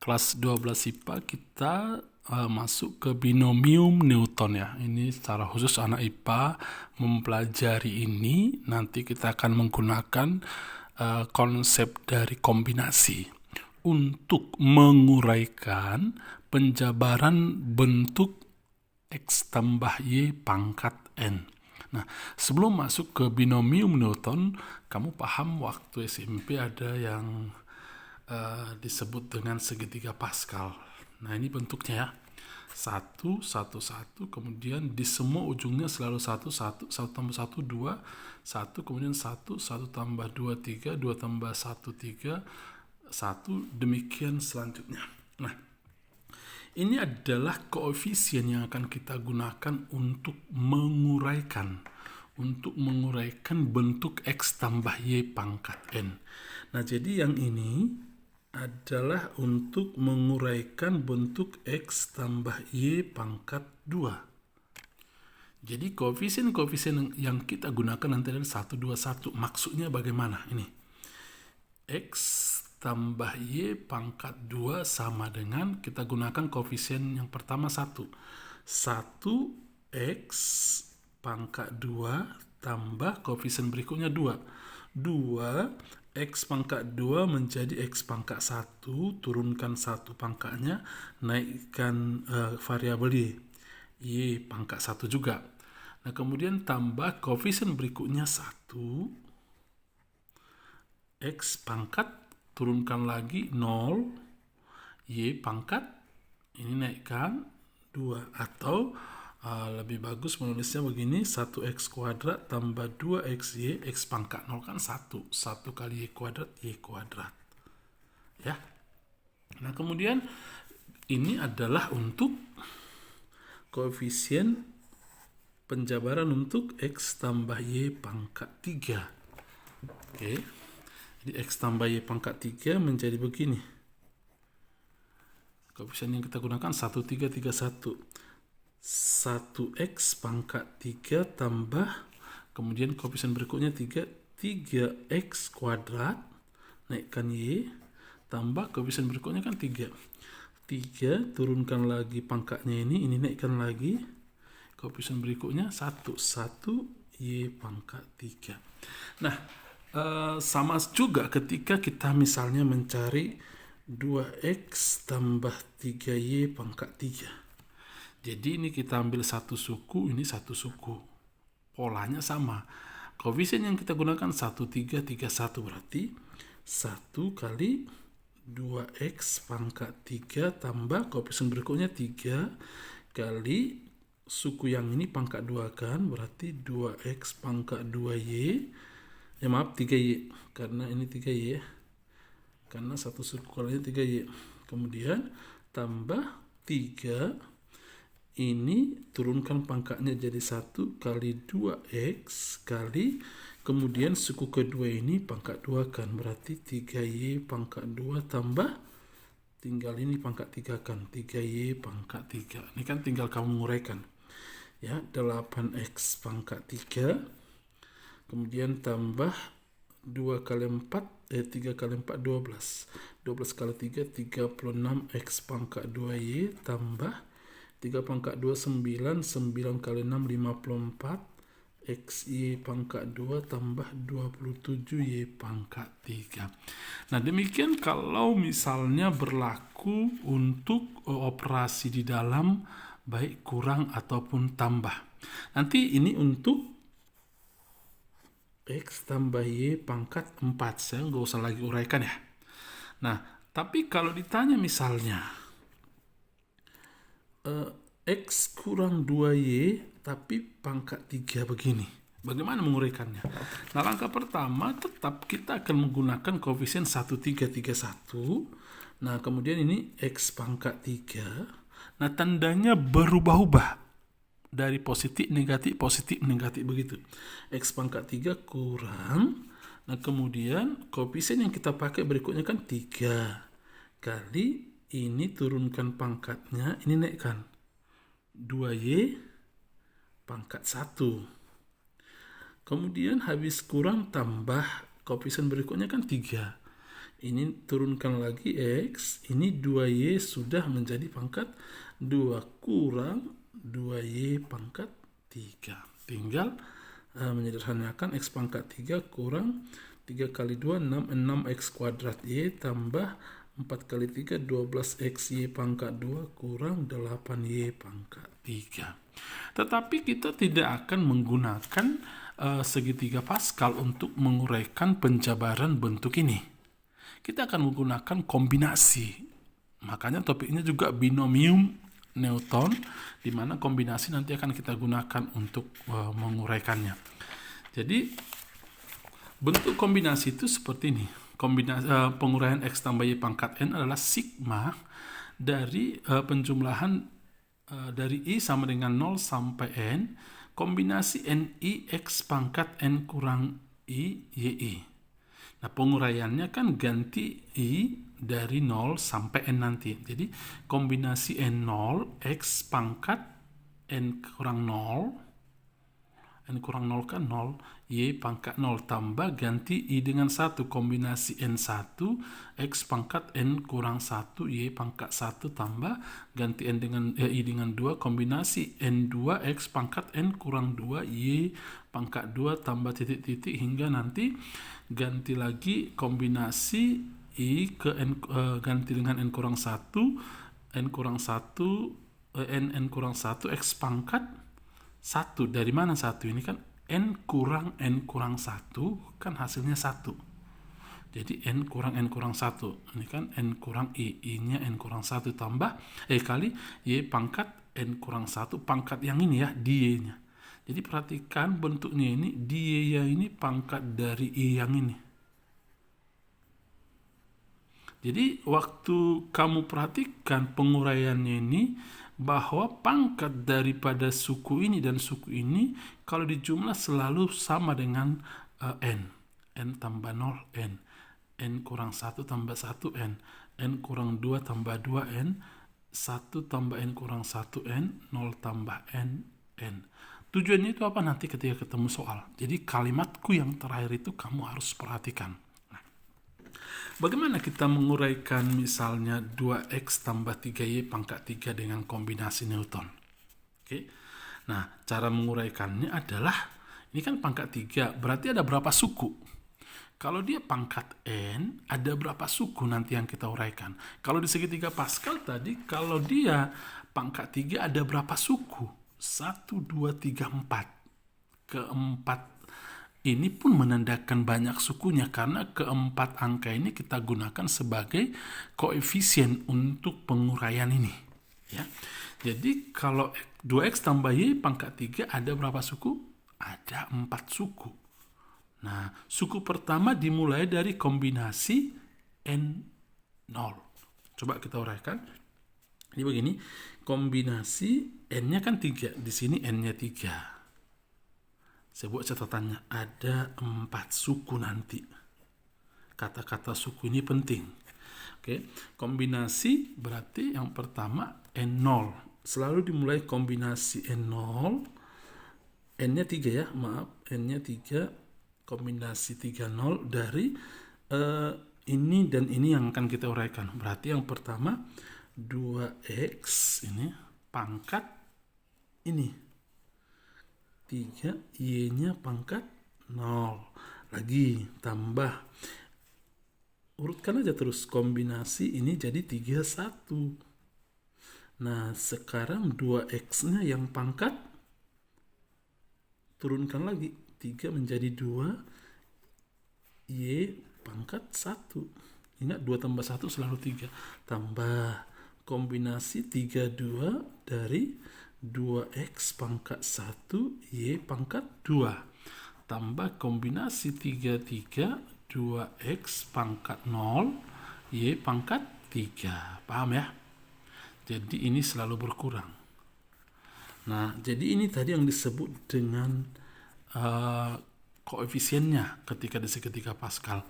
kelas 12 IPA kita masuk ke binomium Newton ya. Ini secara khusus anak IPA mempelajari ini. Nanti kita akan menggunakan konsep dari kombinasi untuk menguraikan penjabaran bentuk X tambah Y pangkat N. Nah, sebelum masuk ke binomium Newton, kamu paham waktu SMP ada yang disebut dengan segitiga Pascal. Nah, ini bentuknya ya. 1, 1, 1, kemudian di semua ujungnya selalu 1, 1, 1 tambah 1, 2, 1, kemudian 1, 1 tambah 2, 3, 2 tambah 1, 3, 1, demikian selanjutnya. Nah, ini adalah koefisien yang akan kita gunakan untuk menguraikan bentuk X tambah Y pangkat N. Nah, jadi yang ini adalah untuk menguraikan bentuk X tambah Y pangkat 2. Jadi koefisien yang kita gunakan nanti adalah 1, 2, 1. Maksudnya bagaimana? Ini X tambah Y pangkat 2 sama dengan, kita gunakan koefisien yang pertama 1. 1X pangkat 2 tambah koefisien berikutnya 2. 2 X pangkat 2 menjadi X pangkat 1, turunkan 1 pangkatnya, naikkan variabel Y. Y pangkat 1 juga. Nah, kemudian tambah koefisien berikutnya 1. X pangkat, turunkan lagi 0. Y pangkat, ini naikkan 2. Atau lebih bagus menulisnya begini, 1x kuadrat tambah 2xy, x pangkat 0 kan 1 kali y kuadrat ya. Nah, kemudian ini adalah untuk koefisien penjabaran untuk x tambah y pangkat 3. Oke. Jadi x tambah y pangkat 3 menjadi begini. Koefisien yang kita gunakan 1, 3, 3, 1. 1x pangkat 3 tambah, kemudian koefisien berikutnya 3x kuadrat, naikkan y, tambah koefisien berikutnya kan 3, turunkan lagi pangkatnya ini naikkan lagi, koefisien berikutnya 1 y pangkat 3. Nah, sama juga ketika kita misalnya mencari 2x tambah 3y pangkat 3. Jadi ini kita ambil satu suku, ini satu suku. Polanya sama. Koefisien yang kita gunakan 1, 3, 3, 1. Berarti 1 kali 2x pangkat 3 tambah koefisien berikutnya 3 kali suku yang ini pangkat 2 kan. Berarti 2x pangkat 2y. 3y. Karena ini 3y. Karena satu suku kalinya 3y. Kemudian tambah 3. Ini turunkan pangkatnya jadi 1 kali 2x kali, kemudian suku kedua ini pangkat 2 kan, berarti 3y pangkat 2 tambah, tinggal ini pangkat 3 kan, 3y pangkat 3. Ini kan tinggal kamu nguraikan ya, 8x pangkat 3, kemudian tambah 2 kali 4, 3 kali 4 12 kali 3 36x pangkat 2y tambah 3 pangkat 2 9 kali 6 54 xy pangkat 2 tambah 27y pangkat 3. Nah, demikian kalau misalnya berlaku untuk operasi di dalam baik kurang ataupun tambah. Nanti ini untuk x tambah y pangkat 4. Saya nggak usah lagi uraikan ya. Nah, tapi kalau ditanya misalnya X kurang 2Y tapi pangkat 3 begini, bagaimana menguraikannya? Nah, langkah pertama tetap kita akan menggunakan koefisien 1, 3, 3, 1. Nah, kemudian ini X pangkat 3. Nah, tandanya berubah-ubah dari positif negatif begitu. X pangkat 3 kurang. Nah, kemudian koefisien yang kita pakai berikutnya kan 3 kali ini, turunkan pangkatnya, ini naikkan 2y pangkat 1. Kemudian habis kurang tambah koefisien berikutnya kan 3. Ini turunkan lagi X, ini 2Y sudah menjadi pangkat 2 kurang 2Y pangkat 3. Tinggal menyederhanakan X pangkat 3 kurang 3 kali 2, 6, 6X kuadrat Y tambah 4 kali 3, 12XY pangkat 2 kurang 8Y pangkat 3. Tetapi kita tidak akan menggunakan segitiga Pascal untuk menguraikan penjabaran bentuk ini. Kita akan menggunakan kombinasi. Makanya topiknya juga binomium Newton, di mana kombinasi nanti akan kita gunakan untuk menguraikannya. Jadi bentuk kombinasi itu seperti ini. Penguraian X tambah Y pangkat N adalah sigma dari penjumlahan dari I sama dengan 0 sampai N, kombinasi NI X pangkat N kurang I YI. Nah, penguraiannya kan ganti I dari 0 sampai N nanti. Jadi, kombinasi N0, X pangkat N kurang 0, N kurang 0 kan 0, Y pangkat 0 tambah ganti I dengan 1, kombinasi N1, X pangkat N kurang 1, Y pangkat 1 tambah ganti N dengan I dengan 2, kombinasi N2, X pangkat N kurang 2, Y pangkat 2 tambah titik-titik hingga nanti ganti lagi kombinasi I ke N, ganti dengan N kurang 1, N kurang 1, N kurang 1, X pangkat 1. Dari mana 1? Ini kan N kurang 1 kan hasilnya 1. Jadi N kurang 1. Ini kan N kurang I-nya N kurang 1 tambah kali Y pangkat N kurang 1, pangkat yang ini ya, Y-nya. Jadi perhatikan bentuknya ini, Y-nya ini pangkat dari I yang ini. Jadi waktu kamu perhatikan penguraiannya ini, bahwa pangkat daripada suku ini dan suku ini kalau dijumlah selalu sama dengan N tambah 0 N kurang 1 tambah 1 N kurang 2 tambah 2 N 1 tambah N kurang 1 N 0 tambah N. Tujuannya itu apa nanti ketika ketemu soal. Jadi kalimatku yang terakhir itu kamu harus perhatikan. Bagaimana kita menguraikan misalnya 2X tambah 3Y pangkat 3 dengan kombinasi Newton? Oke. Nah, cara menguraikannya adalah, ini kan pangkat 3, berarti ada berapa suku? Kalau dia pangkat N, ada berapa suku nanti yang kita uraikan? Kalau di segitiga Pascal tadi, kalau dia pangkat 3 ada berapa suku? 1, 2, 3, 4. Keempat ini pun menandakan banyak sukunya karena keempat angka ini kita gunakan sebagai koefisien untuk penguraian ini. Ya. Jadi kalau 2X tambah Y pangkat 3 ada berapa suku? Ada 4 suku. Nah, suku pertama dimulai dari kombinasi N0. Coba kita uraikan. Ini begini, kombinasi N-nya kan 3, di sini N-nya 3. Saya buat catatannya, ada 4 suku nanti. Kata-kata suku ini penting. Oke, kombinasi berarti yang pertama N0. Selalu dimulai kombinasi N0. N-nya 3 ya, maaf. N-nya 3, kombinasi 30 dari ini dan ini yang akan kita uraikan. Berarti yang pertama 2X ini pangkat ini. 3, Y-nya pangkat 0. Lagi, tambah. Urutkan aja terus. Kombinasi ini jadi 3, 1. Nah, sekarang 2X-nya yang pangkat, turunkan lagi. 3 menjadi 2. Y pangkat 1. Ingat, 2 tambah 1 selalu 3. Tambah. Kombinasi 3, 2 dari 2X pangkat 1, Y pangkat 2. Tambah kombinasi 3, 3, 2X pangkat 0, Y pangkat 3. Paham ya? Jadi ini selalu berkurang. Nah, jadi ini tadi yang disebut dengan koefisiennya ketika di segitiga Pascal.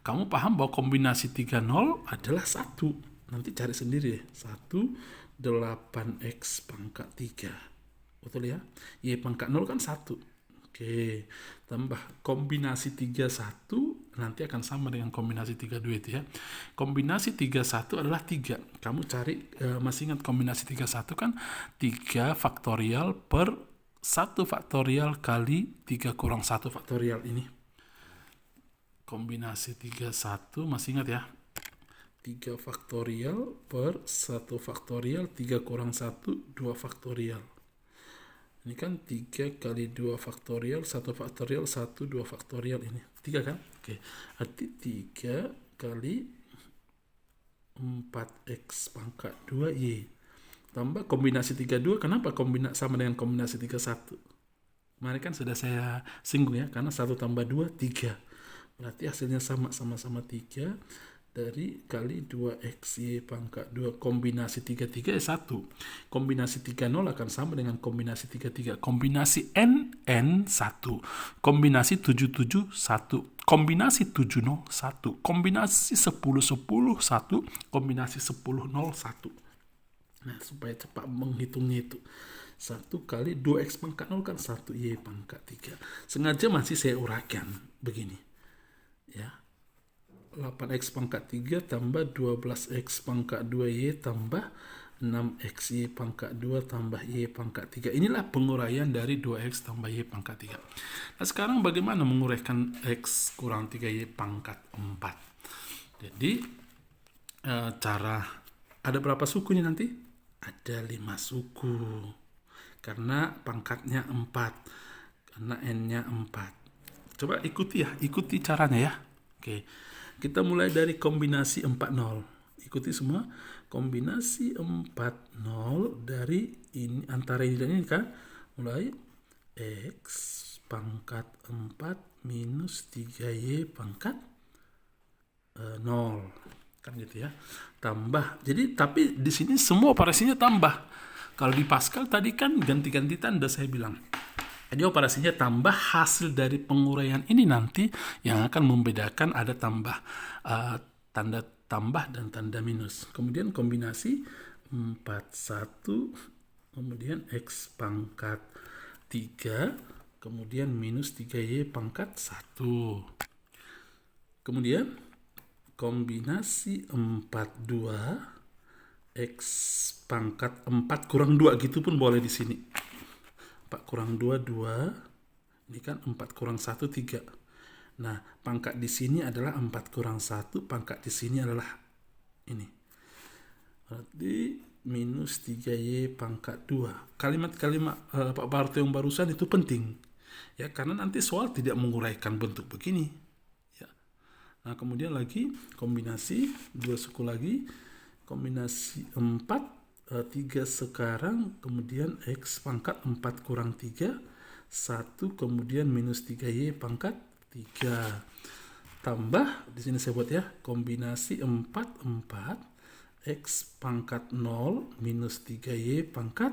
Kamu paham bahwa kombinasi 3, 0 adalah 1. Nanti cari sendiri ya. 1, 8X pangkat 3. Betul ya? Y pangkat 0 kan 1. Oke, tambah kombinasi 31 nanti akan sama dengan kombinasi 32 itu ya. Kombinasi 31 adalah 3. Kamu cari, masih ingat kombinasi 31 kan 3 faktorial per 1 faktorial kali 3 kurang 1 faktorial ini. Kombinasi 31 masih ingat ya. 3 faktorial per 1 faktorial, 3 kurang 1, 2 faktorial. Ini kan 3 kali 2 faktorial, 1 faktorial, 1, 2 faktorial ini. 3 kan? Oke. Arti 3 kali 4x pangkat 2y. Tambah kombinasi 32. Kenapa sama dengan kombinasi 31? Kemarin kan sudah saya singgung ya. Karena 1 tambah 2, 3. Berarti hasilnya sama-sama 3. Dari kali 2xy pangkat 2 kombinasi 33 ya 1. Kombinasi 30 akan sama dengan kombinasi 33. Kombinasi n 1. Kombinasi 77 1. Kombinasi 70 1. Kombinasi 10 10 1. Kombinasi 10 0 1. Nah, supaya cepat menghitungnya itu. 1 kali 2x pangkat 0 kan 1y pangkat 3. Sengaja masih saya uraikan begini. Ya. 8x pangkat 3 tambah 12x pangkat 2y tambah 6xy pangkat 2 tambah y pangkat 3. Inilah penguraian dari 2x tambah y pangkat 3. Nah, sekarang bagaimana menguraikan x kurang 3y pangkat 4? Jadi, cara ada berapa sukunya nanti? Ada 5 suku. Karena pangkatnya 4. Karena n-nya 4. Coba ikuti caranya ya. Oke. Kita mulai dari kombinasi 40. Ikuti semua. Kombinasi 40 dari ini, antara ini dan ini kan. Mulai x pangkat 4 minus 3y pangkat 0. Kan gitu ya. Tambah. Jadi tapi di sini semua operasinya tambah. Kalau di Pascal tadi kan ganti-ganti tanda saya bilang. Jadi operasinya tambah, hasil dari penguraian ini nanti yang akan membedakan ada tambah, tanda tambah dan tanda minus. Kemudian kombinasi 41, kemudian x pangkat 3, kemudian minus 3y pangkat 1. Kemudian kombinasi 42, x pangkat 4 kurang 2 gitu pun boleh di sini. 4 kurang 2, 2. Ini kan 4 kurang 1, 3. Nah, pangkat di sini adalah 4 kurang 1. Pangkat di sini adalah ini. Berarti minus 3y pangkat 2. Kalimat-kalimat Pak Barto yang barusan itu penting. Ya, karena nanti soal tidak menguraikan bentuk begini. Ya. Nah, kemudian lagi kombinasi 2 suku lagi. Kombinasi 4. 3 sekarang, kemudian x pangkat 4 kurang 3, 1, kemudian minus 3y pangkat 3. Tambah, di sini saya buat ya, kombinasi 4, 4, x pangkat 0, minus 3y pangkat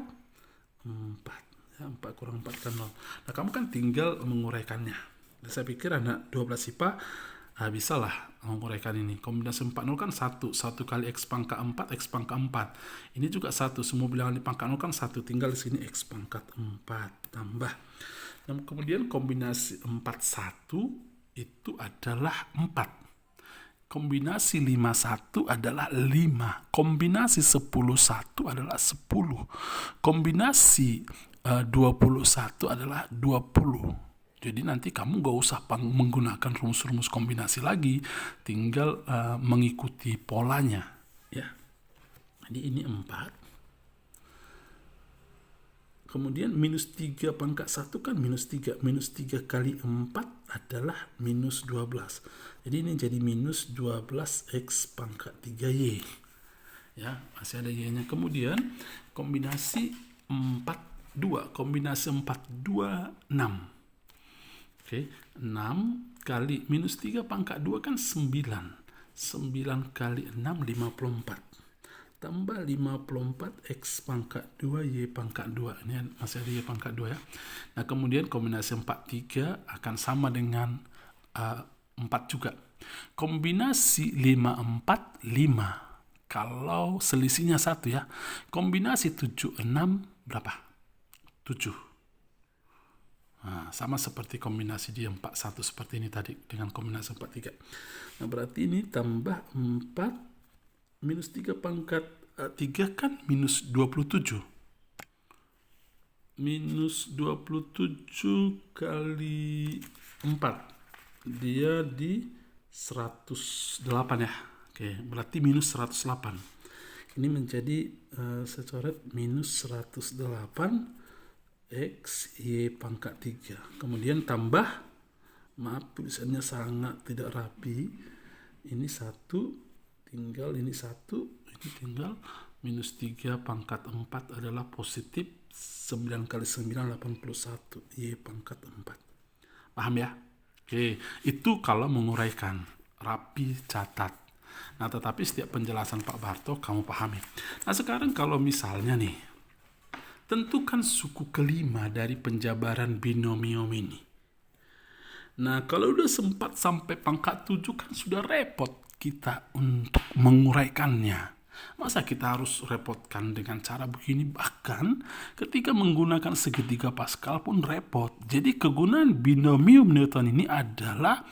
4. Ya, 4 kurang 4 kan 0. Nah, kamu kan tinggal menguraikannya. Dan saya pikir anak 12 IPA, bisa lah menguraikan ini. Kombinasi 40 kan 1 kali x pangkat 4, x pangkat 4. Ini juga 1, semua bilangan di pangkat 0 kan 1, tinggal di sini x pangkat 4 tambah. Dan kemudian kombinasi 41 itu adalah 4. Kombinasi 51 adalah 5. Kombinasi 101 adalah 10. Kombinasi 21 adalah 20. Jadi nanti kamu gak usah menggunakan rumus-rumus kombinasi lagi, tinggal mengikuti polanya. Ya. Jadi ini 4. Kemudian minus 3 pangkat 1 kan minus 3. Minus 3 kali 4 adalah minus 12. Jadi ini jadi minus 12x pangkat 3y. Ya, masih ada y-nya. Kemudian kombinasi 42. Kombinasi 42, 6. Oke, 6 kali minus 3 pangkat 2 kan 9. 9 kali 6, 54. Tambah 54 x pangkat 2, y pangkat 2. Ini masih ada y pangkat 2 ya. Nah, kemudian kombinasi 43 akan sama dengan 4 juga. Kombinasi 54, 5. Kalau selisihnya 1 ya. Kombinasi 76 berapa? 7. Nah, sama seperti kombinasi dia 41 seperti ini tadi dengan kombinasi 43. Nah, berarti ini tambah 4 minus 3 pangkat 3 kan minus 27. Minus 27 kali 4. Dia di 108 ya. Oke, berarti minus 108. Ini menjadi saya coret minus 108 X, Y pangkat 3. Kemudian tambah, maaf tulisannya sangat tidak rapi. Ini 1, tinggal ini 1, ini tinggal minus 3 pangkat 4 adalah positif 9 kali 9, 81. Y pangkat 4. Paham ya? Oke, itu kalau menguraikan. Rapi, catat. Nah, tetapi setiap penjelasan Pak Barto kamu pahami. Nah, sekarang kalau misalnya nih, tentukan suku kelima dari penjabaran binomium ini. Nah, kalau udah sempat sampai pangkat 7 kan sudah repot kita untuk menguraikannya. Masa kita harus repotkan dengan cara begini? Bahkan ketika menggunakan segitiga Pascal pun repot. Jadi kegunaan binomium Newton ini adalah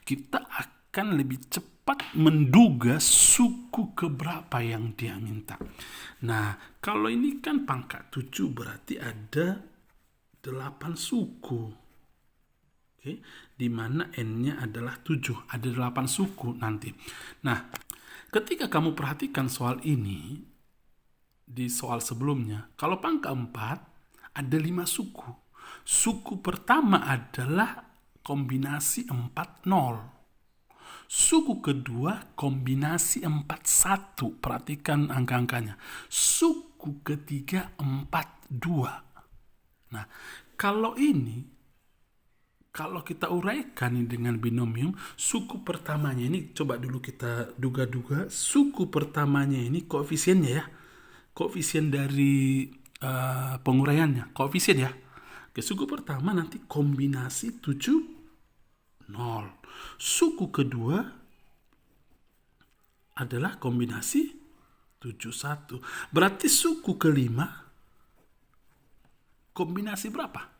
kita akan lebih cepat menduga suku keberapa yang dia minta. Nah, kalau ini kan pangkat 7 berarti ada 8 suku. Oke, di mana N-nya adalah 7, ada 8 suku nanti. Nah, ketika kamu perhatikan soal ini, di soal sebelumnya, kalau pangkat 4, ada 5 suku. Suku pertama adalah kombinasi 40. Suku kedua kombinasi 41. Perhatikan angka-angkanya. Suku ketiga 42. Nah, kalau kita uraikan dengan binomium, suku pertamanya ini coba dulu kita duga-duga. Suku pertamanya ini koefisiennya ya. Koefisien dari penguraiannya, koefisien ya. Oke, suku pertama nanti kombinasi 7, 0. Suku kedua adalah kombinasi 71. Berarti suku kelima kombinasi berapa?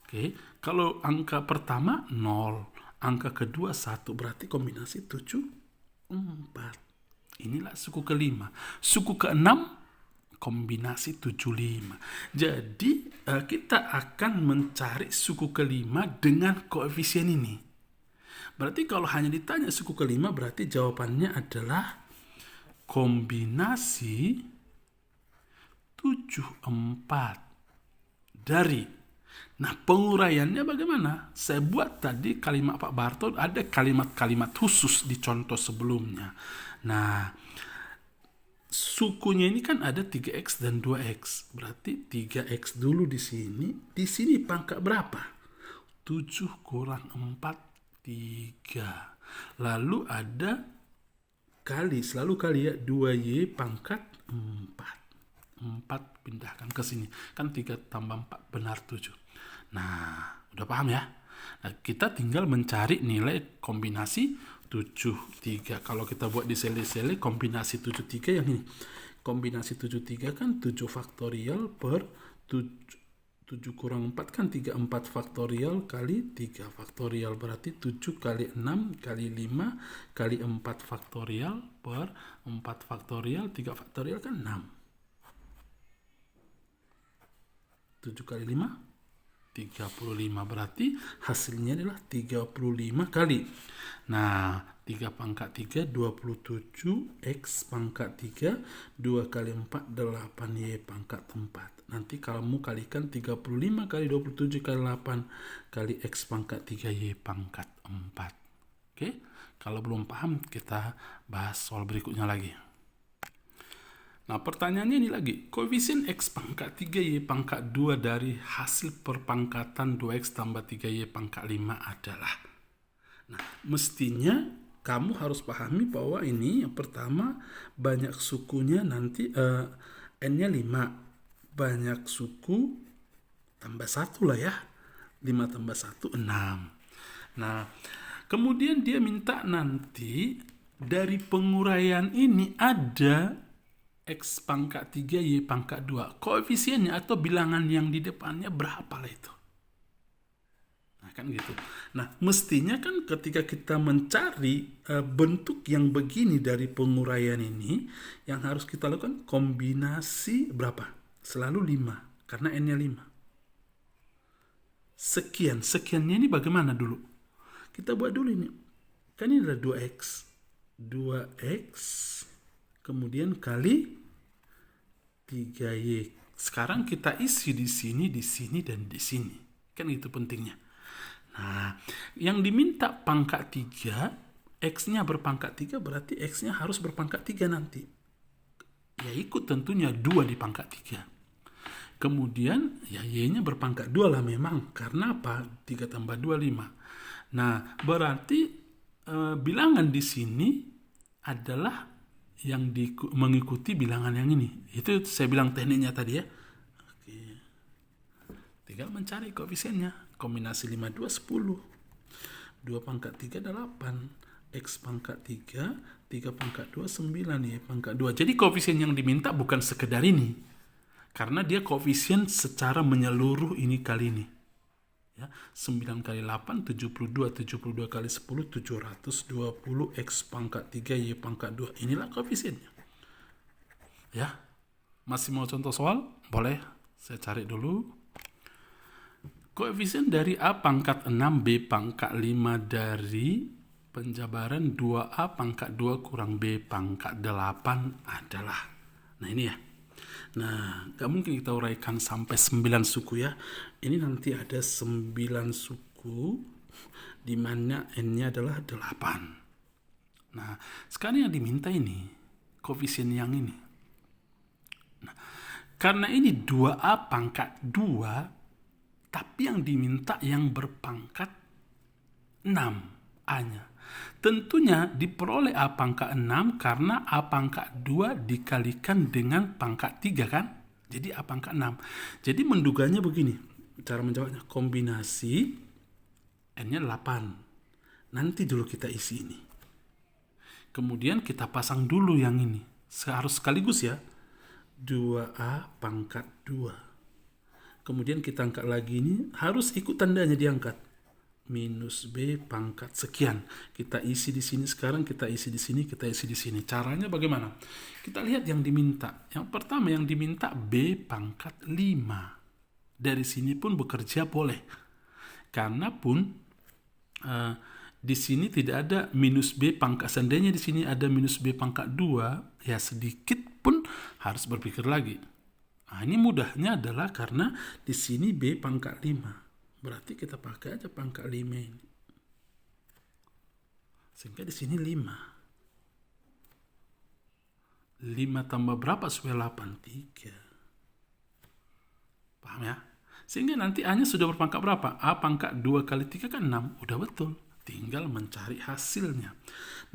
Oke, kalau angka pertama 0, angka kedua 1, berarti kombinasi 7, 4. Inilah suku kelima. Suku keenam kombinasi 75. Jadi kita akan mencari suku kelima dengan koefisien ini. Berarti kalau hanya ditanya suku kelima, berarti jawabannya adalah kombinasi 74 dari. Nah, penguraiannya bagaimana? Saya buat tadi kalimat Pak Barto, ada kalimat-kalimat khusus di contoh sebelumnya. Nah, sukunya ini kan ada 3X dan 2X. Berarti 3X dulu di sini. Di sini pangkat berapa? 7 kurang 4, 3. Lalu ada kali, selalu kali ya, 2Y pangkat 4. 4 pindahkan ke sini. Kan 3 tambah 4 benar 7. Nah, udah paham ya? Nah, kita tinggal mencari nilai kombinasi 73. Kalau kita buat di sele-sele kombinasi 73 yang ini. Kombinasi 73 kan 7 faktorial per 7 kurang 4 kan 34 faktorial kali 3 faktorial. Berarti 7 kali 6 kali 5 kali 4 faktorial per 4 faktorial 3 faktorial kan 6. 7 kali 5 35, berarti hasilnya adalah 35 kali. Nah, 3 pangkat 3 27, X pangkat 3 2 kali 4 8, Y pangkat 4. Nanti kamu kalikan 35 kali 27 kali 8 kali X pangkat 3 Y pangkat 4. Oke, kalau belum paham kita bahas soal berikutnya lagi. Nah, pertanyaannya ini lagi. Koefisien X pangkat 3Y pangkat 2 dari hasil perpangkatan 2X tambah 3Y pangkat 5 adalah. Nah, mestinya kamu harus pahami bahwa ini yang pertama banyak sukunya nanti N-nya 5. Banyak suku tambah 1 lah ya. 5 tambah 1, 6. Nah, kemudian dia minta nanti dari penguraian ini ada X pangkat 3 Y pangkat 2. Koefisiennya atau bilangan yang di depannya berapa lah itu. Nah, kan gitu. Nah, mestinya kan ketika kita mencari bentuk yang begini dari penguraian ini, yang harus kita lakukan kombinasi berapa? Selalu 5, karena N-nya 5. Sekiannya ini bagaimana dulu? Kita buat dulu ini. Kan ini adalah 2X. 2X, kemudian kali 3Y. Sekarang kita isi di sini, dan di sini. Kan itu pentingnya. Nah, yang diminta pangkat 3, X-nya berpangkat 3, berarti X-nya harus berpangkat 3 nanti. Ya ikut tentunya 2 di pangkat 3. Kemudian ya Y-nya berpangkat 2 lah memang. Karena apa? 3 tambah 2, 5. Nah, berarti bilangan di sini adalah yang mengikuti bilangan yang ini. Itu saya bilang tekniknya tadi ya. Oke. Tinggal mencari koefisiennya. Kombinasi 5, 2, 10. 2 pangkat 3, 8. X pangkat 3, 3 pangkat 2, 9. Y pangkat 2. Jadi koefisien yang diminta bukan sekedar ini. Karena dia koefisien secara menyeluruh ini kali ini. Ya, 9 kali 8, 72. 72 kali 10, 720. X pangkat 3, Y pangkat 2. Inilah koefisiennya. Ya, masih mau contoh soal? Boleh, saya cari dulu. Koefisien dari A pangkat 6, B pangkat 5 dari penjabaran 2A pangkat 2 kurang B pangkat 8 adalah. Nah ini ya. Nah, gak mungkin kita uraikan sampai 9 suku ya. Ini nanti ada 9 suku, di mana N-nya adalah 8. Nah, sekarang yang diminta ini, koefisien yang ini. Nah, karena ini 2A pangkat 2, tapi yang diminta yang berpangkat 6, A-nya. Tentunya diperoleh A pangkat 6 karena A pangkat 2 dikalikan dengan pangkat 3 kan? Jadi A pangkat 6. Jadi menduganya begini. Cara menjawabnya kombinasi N-nya 8. Nanti dulu kita isi ini. Kemudian kita pasang dulu yang ini. Harus sekaligus ya. 2A pangkat 2. Kemudian kita angkat lagi ini. Harus ikut tandanya diangkat. Minus B pangkat sekian. Kita isi di sini sekarang, kita isi di sini, kita isi di sini. Caranya bagaimana? Kita lihat yang diminta. Yang pertama yang diminta B pangkat 5. Dari sini pun bekerja boleh. Karena pun di sini tidak ada minus B pangkat. Seandainya di sini ada minus B pangkat 2, ya sedikit pun harus berpikir lagi. Nah, ini mudahnya adalah karena di sini B pangkat 5. Berarti kita pakai aja pangkat 5 ini. Sehingga di sini 5. 5 tambah berapa supaya 8? 3. Paham ya? Sehingga nanti A-nya sudah berpangkat berapa? A pangkat 2 kali 3 kan 6. Udah betul. Tinggal mencari hasilnya.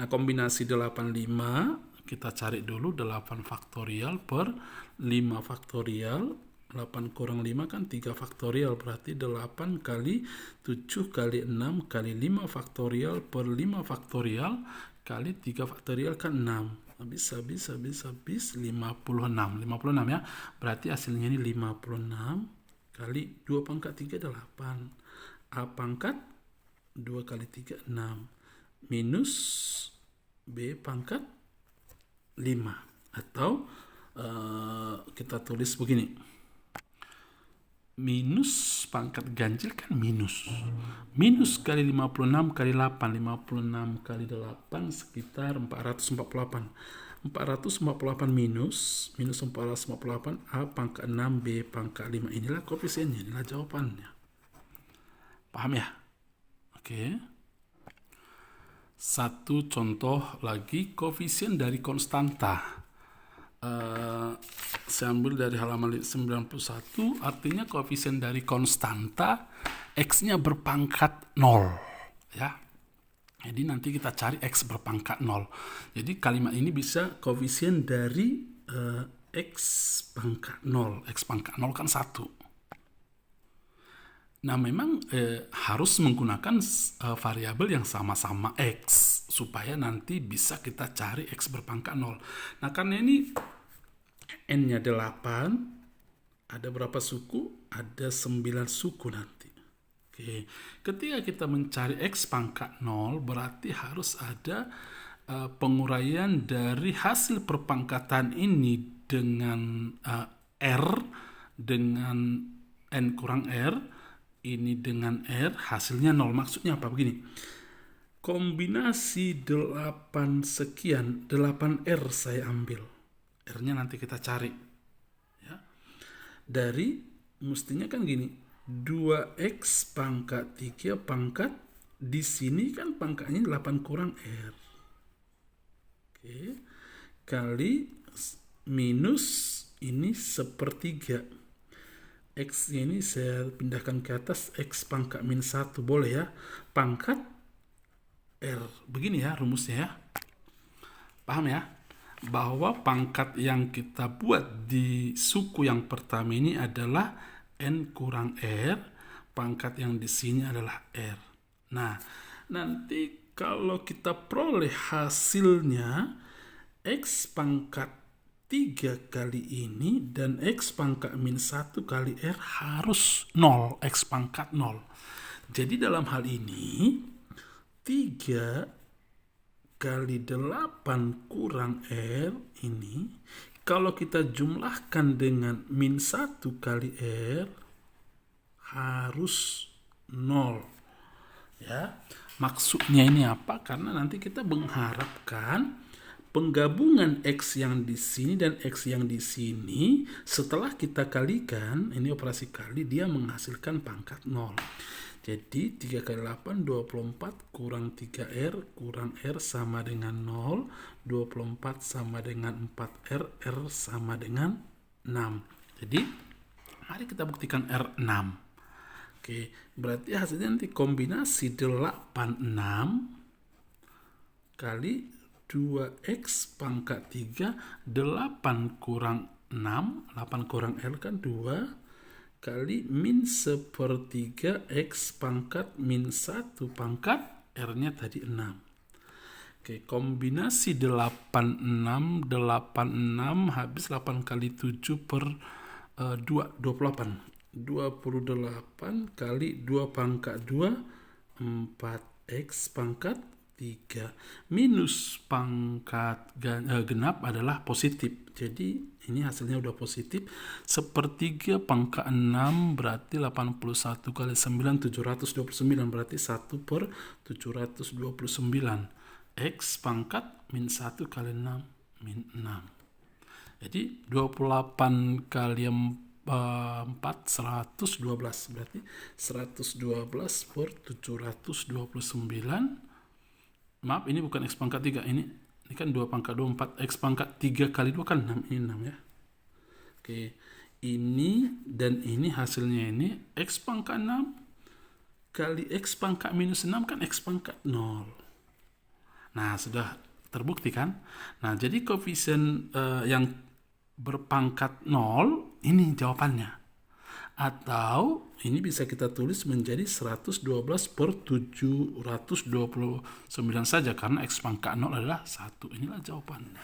Nah, kombinasi 8, 5. Kita cari dulu 8 faktorial per 5 faktorial. 8 kurang 5 kan 3 faktorial, berarti 8 kali 7 kali 6 kali 5 faktorial per 5 faktorial kali 3 faktorial kan 6. Habis 56 ya. Berarti hasilnya ini 56 kali 2 pangkat 3 8. A pangkat 2 kali 3 6 minus B pangkat 5. Atau kita tulis begini. Minus pangkat ganjil kan minus. Minus kali 56 kali 8. 56 kali 8 sekitar 448. 448 minus 448 A pangkat 6 B pangkat 5. Inilah koefisiennya, inilah jawabannya. Paham ya? Oke. Satu contoh lagi, koefisien dari konstanta. Saya ambil dari halaman 91, artinya koefisien dari konstanta X-nya berpangkat 0 ya. Jadi nanti kita cari X berpangkat 0. Jadi kalimat ini bisa koefisien dari X pangkat 0. X pangkat 0 kan 1. Nah, memang harus menggunakan variabel yang sama-sama X supaya nanti bisa kita cari X berpangkat 0. Nah, karena ini N-nya 8, ada berapa suku? Ada 9 suku nanti. Oke, ketika kita mencari X pangkat 0, berarti harus ada penguraian dari hasil perpangkatan ini dengan R dengan N kurang R, ini dengan R, hasilnya 0. Maksudnya apa? Begini, kombinasi 8 sekian, 8R saya ambil. R-nya nanti kita cari. Ya. Dari, mestinya kan gini, 2X pangkat 3 pangkat, di sini kan pangkatnya 8 kurang R. Oke. Kali minus ini sepertiga. X ini saya pindahkan ke atas, X pangkat min 1, boleh ya. Pangkat R. Begini ya rumusnya ya. Paham ya? Bahwa pangkat yang kita buat di suku yang pertama ini adalah N kurang R, pangkat yang di sini adalah R. Nah, nanti kalau kita peroleh hasilnya, X pangkat 3 kali ini dan X pangkat min 1 kali R harus 0, X pangkat 0. Jadi dalam hal ini, 3 kali 8 kurang R ini, kalau kita jumlahkan dengan min 1 kali R, harus 0. Ya, maksudnya ini apa? Karena nanti kita mengharapkan penggabungan X yang di sini dan X yang di sini, setelah kita kalikan, ini operasi kali, dia menghasilkan pangkat 0. Jadi 3 kali 8, 24 kurang 3R kurang R sama dengan 0. 24 sama dengan 4R, R sama dengan 6. Jadi mari kita buktikan R6. Oke, berarti hasilnya nanti kombinasi 86 kali 2X pangkat 3, 8 kurang 6, 8 kurang R kan 2, kali min sepertiga X pangkat min 1 pangkat R-nya tadi 6. Oke, kombinasi 86, 86 habis 8 kali 7 per 2, 28. 28 kali 2 pangkat 2, 4X pangkat 3. Minus pangkat genap adalah positif. Jadi ini hasilnya udah positif. Sepertiga pangkat 6 berarti 81 kali 9, 729. Berarti 1 per 729. X pangkat min 1 kali 6, min 6. Jadi 28 kali 4, 112. Berarti 112 per 729. Maaf, ini bukan X pangkat 3. Ini kan 2 pangkat 2, 4. X pangkat 3 kali 2 kan 6. Ini 6 ya. Oke. Ini dan ini hasilnya ini X pangkat 6 kali X pangkat minus 6 kan X pangkat 0. Nah, sudah terbukti kan? Nah, jadi koefisien yang berpangkat 0, ini jawabannya. Atau ini bisa kita tulis menjadi 112 per 729 saja, karena X pangkat 0 adalah 1. Inilah jawabannya.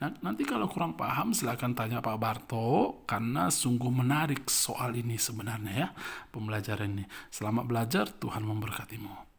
Nah, nanti kalau kurang paham silakan tanya Pak Barto, karena sungguh menarik soal ini sebenarnya ya, pembelajaran ini. Selamat belajar, Tuhan memberkatimu.